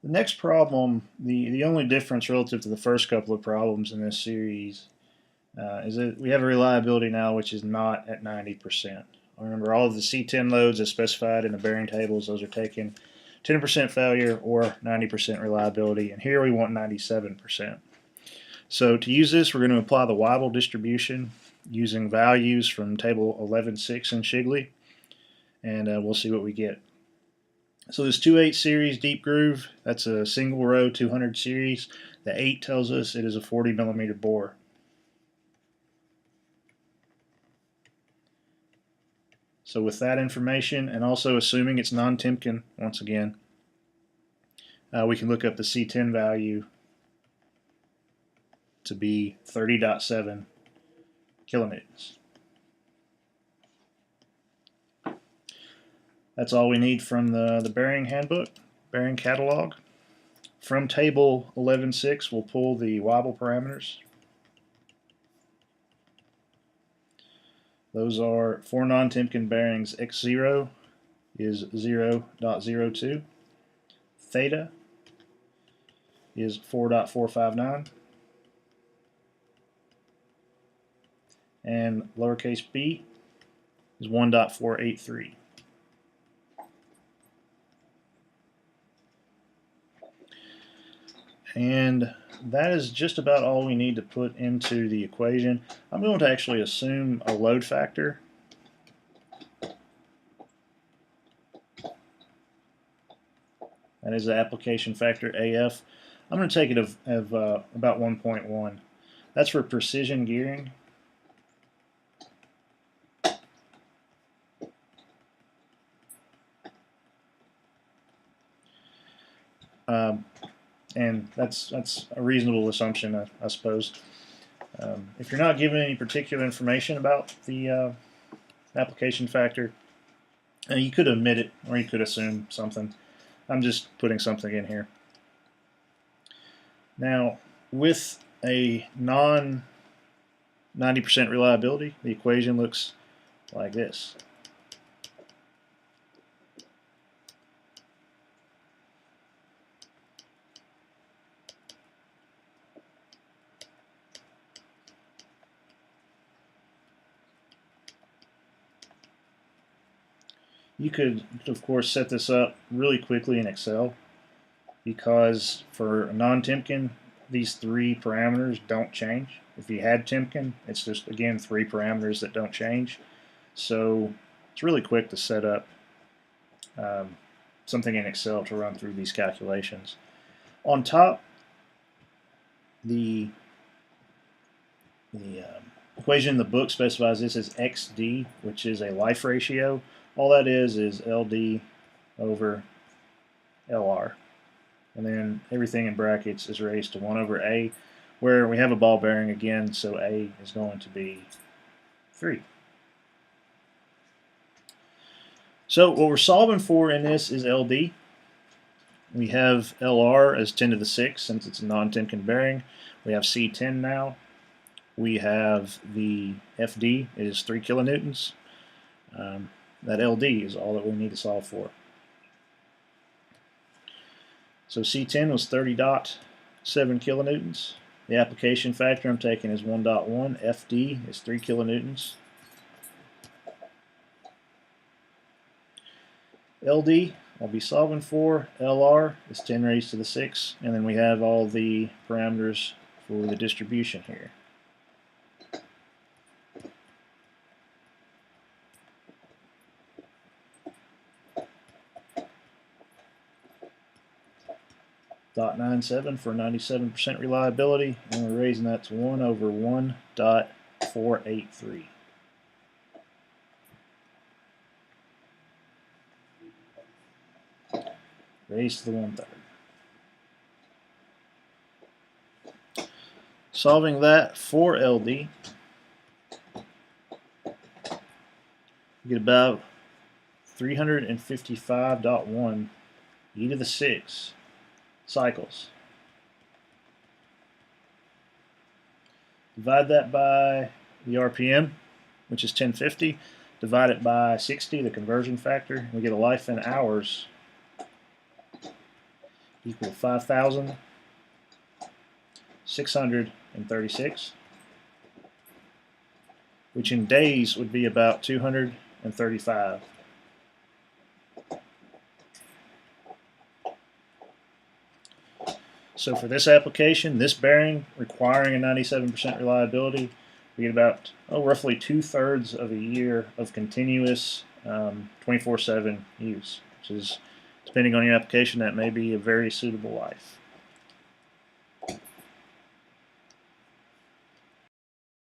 The next problem, the only difference relative to the first couple of problems in this series, is that we have a reliability now which is not at 90%. Remember, all of the C10 loads as specified in the bearing tables, those are taking 10% failure or 90% reliability, and here we want 97%. So to use this, we're going to apply the Weibull distribution using values from table 11.6 in Shigley, and we'll see what we get. So this 2/8 series deep groove, that's a single row 200 series. The 8 tells us it is a 40 millimeter bore. So with that information, and also assuming it's non-Timken, once again, we can look up the C10 value to be 30.7 kilonewtons. That's all we need from the bearing handbook, bearing catalog. From table 11.6, we'll pull the Weibull parameters. Those are for non-Timken bearings. X0 is 0.02. Theta is 4.459. And lowercase b is 1.483. And that is just about all we need to put into the equation. I'm going to actually assume a load factor. That is the application factor AF. I'm going to take it of about 1.1. That's for precision gearing. And that's a reasonable assumption, I suppose. If you're not given any particular information about the application factor, you could omit it or you could assume something. I'm just putting something in here. Now, with a non 90% reliability, the equation looks like this. You could, of course, set this up really quickly in Excel because for non-Timken, these 3 parameters don't change. If you had Timken, it's just, again, 3 parameters that don't change. So it's really quick to set up something in Excel to run through these calculations. On top, the equation in the book specifies this as XD, which is a life ratio. All that is LD over LR. And then everything in brackets is raised to 1 over A, where we have a ball bearing again, so A is going to be 3. So what we're solving for in this is LD. We have LR as 10 to the 6 since it's a non-Timken bearing. We have C10 now. We have the FD is 3 kilonewtons. That LD is all that we need to solve for. So C10 was 30.7 kilonewtons. The application factor I'm taking is 1.1. FD is 3 kilonewtons. LD I'll be solving for. LR is 10 raised to the 6. And then we have all the parameters for the distribution here. .97 for 97% reliability, and we're raising that to 1 over 1.483. Raised to the 1/3. Solving that for LD, we get about 355.1 e to the 6 cycles. Divide that by the RPM, which is 1050. Divide it by 60, the conversion factor. We get a life in hours equal 5,636, which in days would be about 235. So for this application, this bearing requiring a 97% reliability, we get about roughly 2/3 of a year of continuous 24/7 use, which is, depending on your application, that may be a very suitable life.